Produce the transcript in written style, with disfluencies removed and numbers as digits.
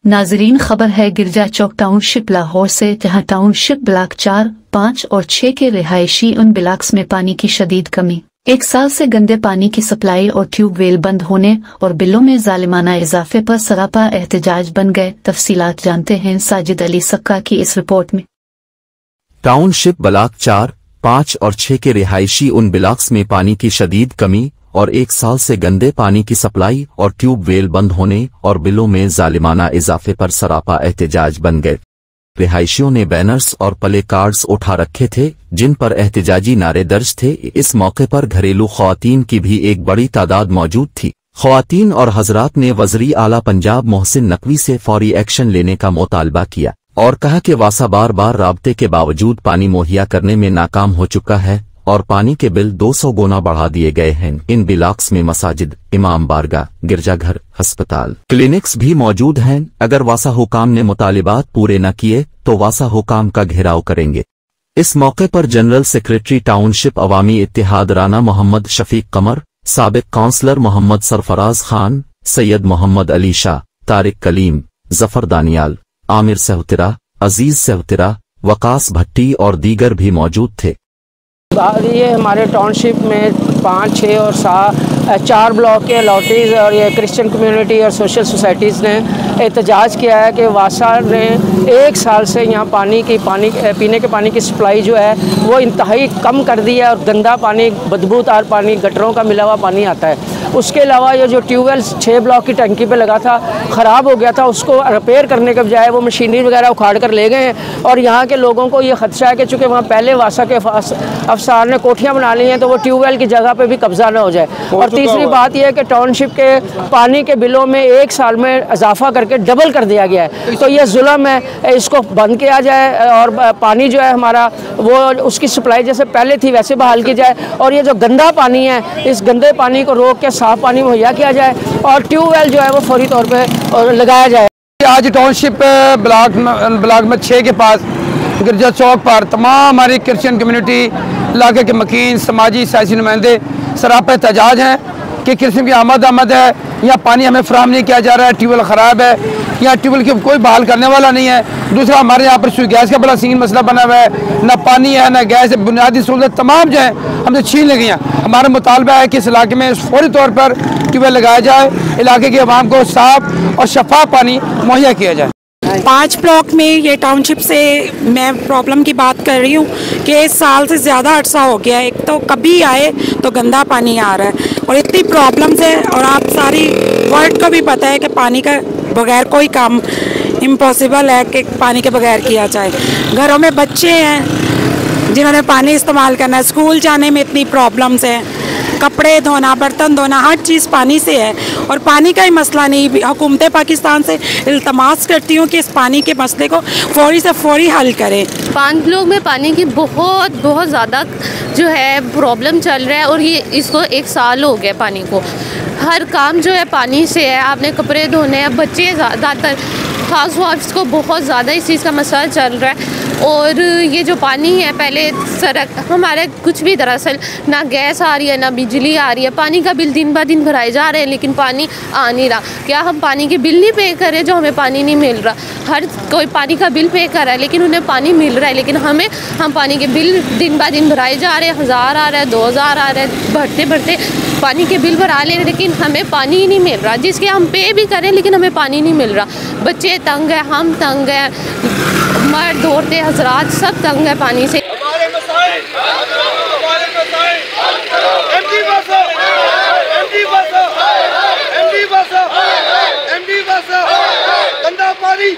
नाजरीन, खबर है गिरजा चौक टाउनशिप लाहौर से, जहां टाउनशिप ब्लॉक 4, 5 और 6 के रिहायशी उन ब्लॉक्स में पानी की शदीद कमी, 1 साल से गंदे पानी की सप्लाई और ट्यूबवेल बंद होने और बिलों में जालिमाना इजाफे पर सरापा एहतजाज बन गए। तफसीलात जानते हैं साजिद अली सक्का की इस रिपोर्ट में। टाउनशिप ब्लॉक 4, 5 और 6 के रिहायशी उन ब्लॉक्स में पानी की शदीद कमी और 1 साल से गंदे पानी की सप्लाई और ट्यूबवेल बंद होने और बिलों में जालिमाना इजाफे पर सरापा एहतजाज बन गए। रिहायशियों ने बैनर्स और प्ले कार्ड्स उठा रखे थे जिन पर एहतजाजी नारे दर्ज थे। इस मौके पर घरेलू ख्वातीन की भी एक बड़ी तादाद मौजूद थी। ख्वातीन और हजरात ने वज़ीर आला पंजाब मोहसिन नकवी से फौरी एक्शन लेने का मुतालबा किया और कहा कि वासा बार बार राब्ते के बावजूद पानी मुहैया करने में नाकाम हो चुका है और पानी के बिल 200 गुना बढ़ा दिए गए हैं। इन ब्लॉक्स में मसाजिद, इमाम बारगाह, गिरजाघर, अस्पताल, क्लिनिक्स भी मौजूद हैं। अगर वासा हुकाम ने मुतालिबात पूरे न किए तो वासा हुकाम का घेराव करेंगे। इस मौके पर जनरल सेक्रेटरी टाउनशिप अवामी इत्तेहाद राना मोहम्मद शफीक कमर, साबिक काउंसलर मोहम्मद सरफराज खान, सैयद मोहम्मद अली शाह, तारिक कलीम, जफर दानियाल, आमिर सहतिरा, अजीज सहतिरा, वकास भट्टी और दीगर भी मौजूद थे। ये हमारे टाउनशिप में 5, 6 और 4 ब्लॉक के अलॉटीज़ और ये क्रिश्चियन कम्युनिटी और सोशल सोसाइटीज़ ने एहतजाज किया है कि वासा ने 1 साल से यहाँ पीने के पानी की सप्लाई जो है वो इंतहाई कम कर दी है और गंदा पानी, बदबूदार पानी, गटरों का मिला हुआ पानी आता है। उसके अलावा ये जो ट्यूबवेल 6 ब्लॉक की टंकी पे लगा था, ख़राब हो गया था, उसको रिपेयर करने के बजाय वो मशीनरी वगैरह उखाड़ कर ले गए हैं और यहाँ के लोगों को ये खदशा है कि चूँकि वहाँ पहले वासा के अफसर ने कोठियाँ बना ली हैं तो वो ट्यूबवेल की जगह पे भी कब्जा ना हो जाए। और तीसरी बात यह है कि टाउनशिप के पानी के बिलों में 1 साल में इजाफा करके डबल कर दिया गया है, तो ये जुल्म है, इसको बंद किया जाए और पानी जो है हमारा वो उसकी सप्लाई जैसे पहले थी वैसे बहाल की जाए और ये जो गंदा पानी है इस गंदे पानी को रोक के साफ़ पानी मुहैया किया जाए और ट्यूबवेल जो है वो फौरी तौर पर लगाया जाए। आज टाउनशिप ब्लॉक में 6 के पास गिरजा चौक पर तमाम हमारी क्रिश्चियन कम्युनिटी, इलाके के मकीन, समाजी सियासी नुमाइंदे सरापा एहतजाज हैं कि क्रिश्चियन की आमद है, यहाँ पानी हमें फराहम नहीं किया जा रहा है, ट्यूबवेल ख़राब है, यहाँ ट्यूबवेल की कोई बहाल करने वाला नहीं है। दूसरा, हमारे यहाँ पर गैस का बड़ा सीन मसला बना हुआ है, ना पानी है ना गैस है, बुनियादी सहूलत तमाम जो है हमसे छीन ली गई हैं। हमारा मुतालबा है कि इस इलाके में फौरी तौर पर ट्यूबवेल लगाया जाए, इलाके के अवाम को साफ और शफाफ पानी मुहैया किया जाए। 5 ब्लॉक में ये टाउनशिप से मैं प्रॉब्लम की बात कर रही हूँ कि 1 साल से ज़्यादा अर्सा हो गया है। एक तो कभी आए तो गंदा पानी आ रहा है और इतनी प्रॉब्लम्स है और आप सारी वर्ल्ड को भी पता है कि पानी का बगैर कोई काम इम्पॉसिबल है कि पानी के बगैर किया जाए। घरों में बच्चे हैं जिन्होंने पानी इस्तेमाल करना है, स्कूल जाने में इतनी प्रॉब्लम्स हैं, कपड़े धोना, बर्तन धोना, हर चीज़ पानी से है और पानी का ही मसला नहीं। हुकूमत पाकिस्तान से इल्तमास करती हूँ कि इस पानी के मसले को फौरी से फौरी हल करें। 5 ब्लॉक में पानी की बहुत ज़्यादा जो है प्रॉब्लम चल रहा है और ये इसको 1 साल हो गया पानी को। हर काम जो है पानी से है, आपने कपड़े धोने हैं, बच्चे ज़्यादातर हाउस वाइफ्स को बहुत ज़्यादा इस चीज़ का मसला चल रहा है। और ये जो पानी है, पहले सड़क हमारे कुछ भी दरअसल ना गैस आ रही है ना बिजली आ रही है, पानी का बिल दिन ब दिन भराए जा रहे हैं लेकिन पानी आ नहीं रहा। क्या हम पानी के बिल नहीं पे करें जो हमें पानी नहीं मिल रहा? हर कोई पानी का बिल पे कर रहा है लेकिन उन्हें पानी मिल रहा है, लेकिन हम पानी के बिल दिन ब दिन भराए जा रहे हैं। 1000 आ रहा है, 2000 आ रहा है, बढ़ते बढ़ते पानी के बिल भरा ले रहे लेकिन हमें पानी ही नहीं मिल रहा, जिसके हम पे भी करें लेकिन हमें पानी नहीं मिल रहा। बच्चे तंग हैं, हम तंग हैं, मर्द औरतें हजरात सब तंग है पानी से। गंदा पानी